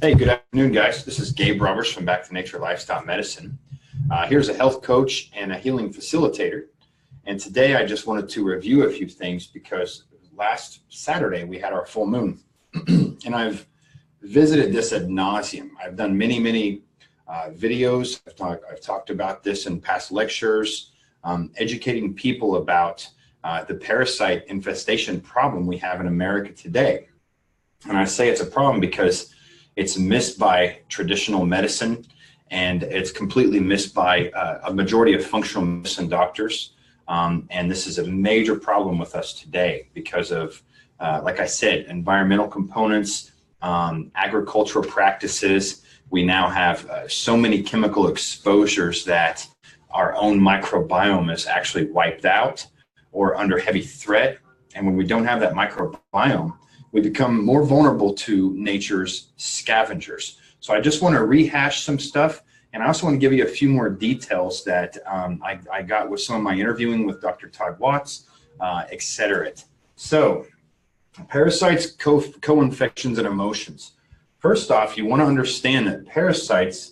Hey, good afternoon, guys. This is Gabe Roberts from Back to Nature Lifestyle Medicine. Here's a health coach and a healing facilitator. And today I just wanted to review a few things because last Saturday we had our full moon. And I've visited this ad nauseum. I've done many videos. I've talked about this in past lectures, educating people about the parasite infestation problem we have in America today. And I say it's a problem because it's missed by traditional medicine, and it's completely missed by a majority of functional medicine doctors. And this is a major problem with us today because of, like I said, environmental components, agricultural practices. We now have so many chemical exposures that our own microbiome is actually wiped out or under heavy threat. And when we don't have that microbiome, we become more vulnerable to nature's scavengers. So I just want to rehash some stuff. And I also want to give you a few more details that I got with some of my interviewing with Dr. Todd Watts, et cetera. So parasites, co-infections, and emotions. First off, you want to understand that parasites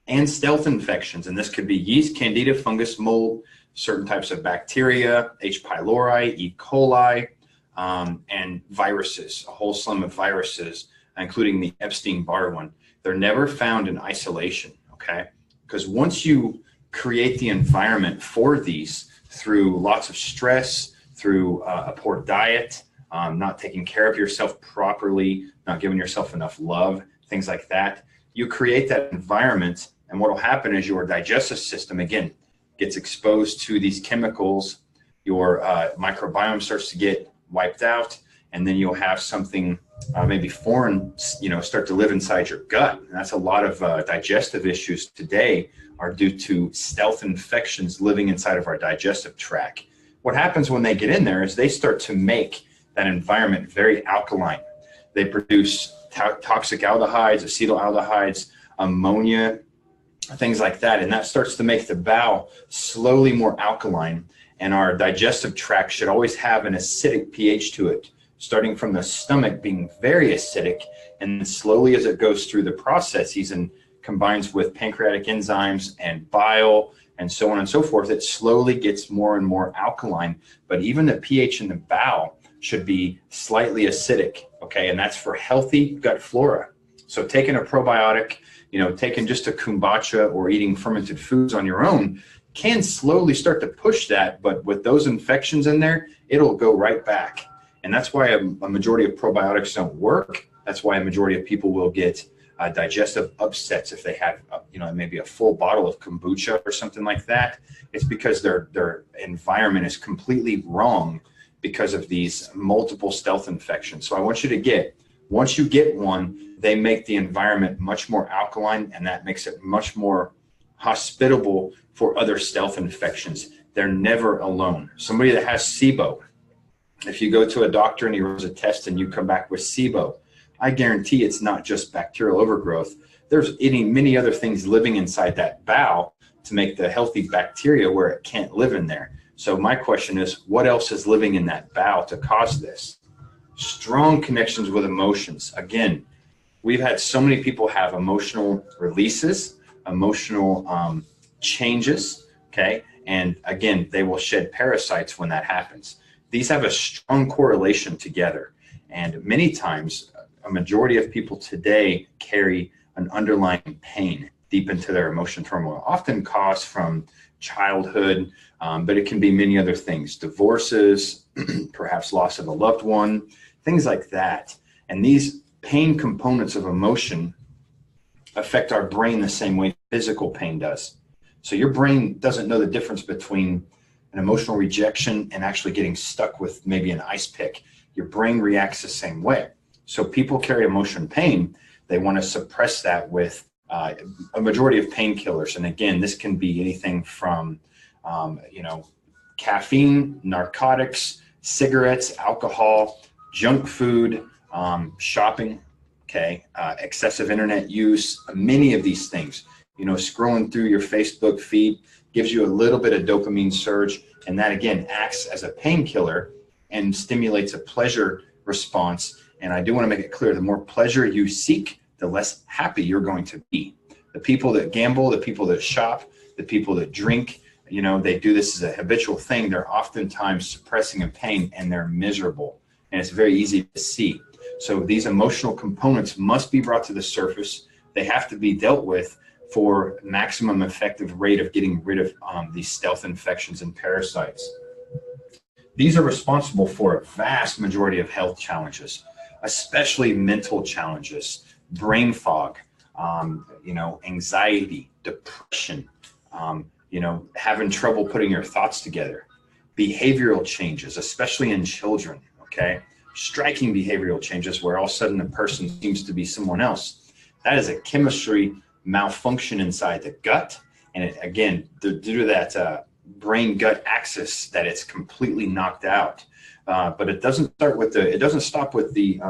and stealth infections, and this could be yeast, candida, fungus, mold, certain types of bacteria, H. pylori, E. coli, and viruses, a whole slum of viruses, including the Epstein-Barr one. They're never found in isolation, okay? Because once you create the environment for these through lots of stress, through a poor diet, not taking care of yourself properly, not giving yourself enough love, things like that, you create that environment, and what will happen is your digestive system, again, gets exposed to these chemicals, your microbiome starts to get wiped out, and then you'll have something maybe foreign, start to live inside your gut. And that's a lot of digestive issues today are due to stealth infections living inside of our digestive tract. What happens when they get in there is they start to make that environment very alkaline. They produce toxic aldehydes, acetaldehydes, ammonia, things like that. And that starts to make the bowel slowly more alkaline. And our digestive tract should always have an acidic pH to it, starting from the stomach being very acidic, and then slowly as it goes through the processes and combines with pancreatic enzymes and bile and so on and so forth, it slowly gets more and more alkaline. But even the pH in the bowel should be slightly acidic, okay? And that's for healthy gut flora. So taking a probiotic, taking just a kombucha or eating fermented foods on your own can slowly start to push that, but with those infections in there, it'll go right back. And that's why a majority of probiotics don't work. That's why a majority of people will get digestive upsets if they have, maybe a full bottle of kombucha or something like that. It's because their environment is completely wrong because of these multiple stealth infections. So I want you to once you get one, they make the environment much more alkaline, and that makes it much more hospitable for other stealth infections. They're never alone. Somebody that has SIBO, if you go to a doctor and he runs a test and you come back with SIBO, I guarantee it's not just bacterial overgrowth. There's many other things living inside that bowel to make the healthy bacteria where it can't live in there. So my question is, what else is living in that bowel to cause this? Strong connections with emotions. Again, we've had so many people have emotional releases, emotional changes, okay? And again, they will shed parasites when that happens. These have a strong correlation together. And many times, a majority of people today carry an underlying pain deep into their emotion turmoil, often caused from childhood, but it can be many other things, divorces, perhaps loss of a loved one, things like that. And these pain components of emotion affect our brain the same way physical pain does. So your brain doesn't know the difference between an emotional rejection and actually getting stuck with maybe an ice pick. Your brain reacts the same way. So people carry emotion pain. They want to suppress that with a majority of painkillers. And again, this can be anything from, caffeine, narcotics, cigarettes, alcohol, junk food, shopping, excessive internet use, many of these things. Scrolling through your Facebook feed gives you a little bit of dopamine surge, and that again acts as a painkiller and stimulates a pleasure response. And I do want to make it clear, the more pleasure you seek, the less happy you're going to be. The people that gamble, the people that shop, the people that drink, they do this as a habitual thing. They're oftentimes suppressing a pain and they're miserable. And it's very easy to see. So these emotional components must be brought to the surface. They have to be dealt with for maximum effective rate of getting rid of these stealth infections and parasites. These are responsible for a vast majority of health challenges, especially mental challenges, brain fog, anxiety, depression, having trouble putting your thoughts together, behavioral changes, especially in children, okay? Striking behavioral changes where all of a sudden a person seems to be someone else. That is a chemistry malfunction inside the gut. And again, due to that brain gut axis, that it's completely knocked out. But it doesn't stop with the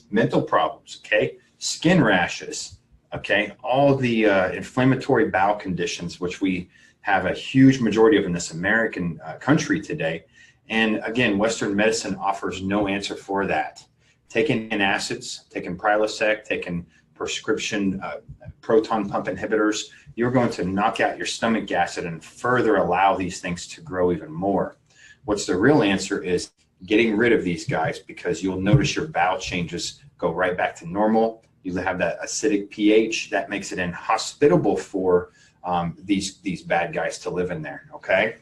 mental problems, okay? Skin rashes, okay? All the inflammatory bowel conditions, which we have a huge majority of in this American country today. And again, Western medicine offers no answer for that. Taking antacids, taking Prilosec, taking prescription proton pump inhibitors, you're going to knock out your stomach acid and further allow these things to grow even more. What's the real answer is getting rid of these guys, because you'll notice your bowel changes go right back to normal. You have that acidic pH that makes it inhospitable for these bad guys to live in there, okay?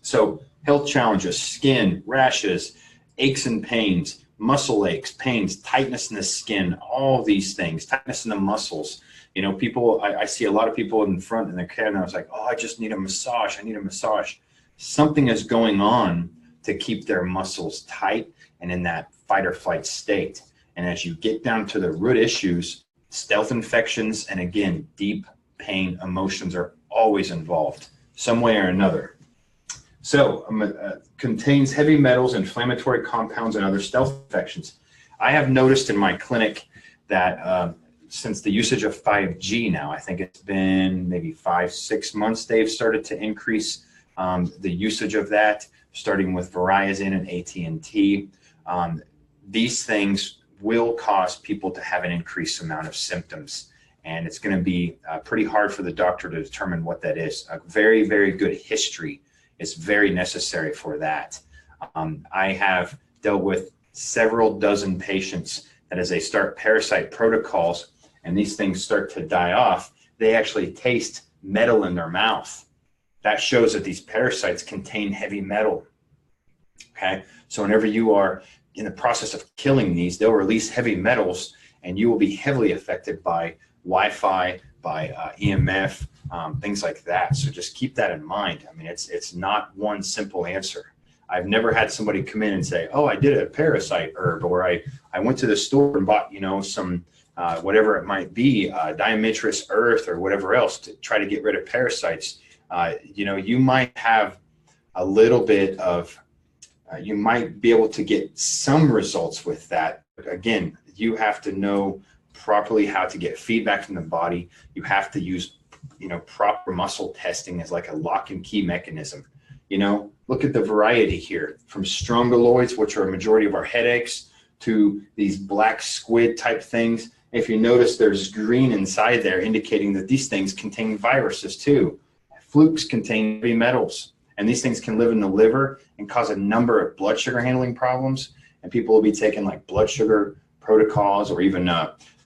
So health challenges, skin, rashes, aches and pains, muscle aches, pains, tightness in the skin, all these things, tightness in the muscles. People, I see a lot of people in front in their care, and I was like, oh, I just need a massage. I need a massage. Something is going on to keep their muscles tight and in that fight or flight state. And as you get down to the root issues, stealth infections, and again, deep pain, emotions are always involved, some way or another. So contains heavy metals, inflammatory compounds, and other stealth infections. I have noticed in my clinic that since the usage of 5G now, I think it's been maybe 5-6 months, they've started to increase the usage of that, starting with Verizon and AT&T. These things will cause people to have an increased amount of symptoms. And it's going to be pretty hard for the doctor to determine what that is. A very, very good history is very necessary for that. I have dealt with several dozen patients that as they start parasite protocols and these things start to die off, they actually taste metal in their mouth. That shows that these parasites contain heavy metal, okay? So whenever you are in the process of killing these, they'll release heavy metals and you will be heavily affected by Wi-Fi, by EMF, things like that. So just keep that in mind. I mean, it's not one simple answer. I've never had somebody come in and say, oh, I did a parasite herb, or I went to the store and bought, some whatever it might be, diatomaceous earth or whatever else to try to get rid of parasites. You might have a little bit of, you might be able to get some results with that. But again, you have to know properly how to get feedback from the body. You have to use, proper muscle testing as like a lock and key mechanism. Look at the variety here, from strongyloids, which are a majority of our headaches, to these black squid type things. If you notice, there's green inside there, indicating that these things contain viruses too. Flukes contain heavy metals, and these things can live in the liver and cause a number of blood sugar handling problems. And people will be taking like blood sugar protocols or even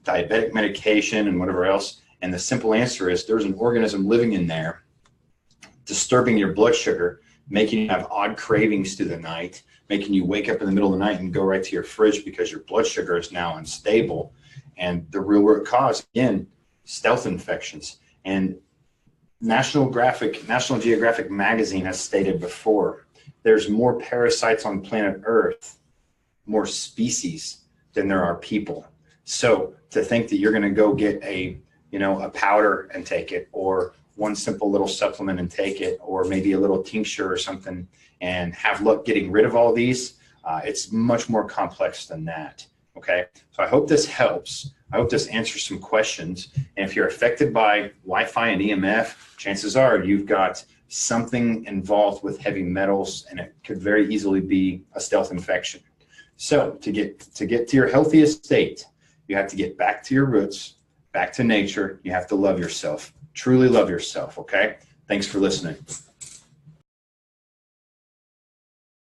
diabetic medication and whatever else. And the simple answer is there's an organism living in there disturbing your blood sugar, making you have odd cravings through the night, making you wake up in the middle of the night and go right to your fridge because your blood sugar is now unstable. And the real root cause, again, stealth infections. And National Geographic magazine has stated before, there's more parasites on planet Earth, more species, than there are people. So to think that you're going to go get a powder and take it, or one simple little supplement and take it, or maybe a little tincture or something and have luck getting rid of all these, it's much more complex than that. Okay, so I hope this helps. I hope this answers some questions. And if you're affected by Wi-Fi and EMF, chances are you've got something involved with heavy metals, and it could very easily be a stealth infection. So to get to your healthiest state, You have to get back to your roots, back to nature. You have to love yourself, truly love yourself. Okay. Thanks for listening.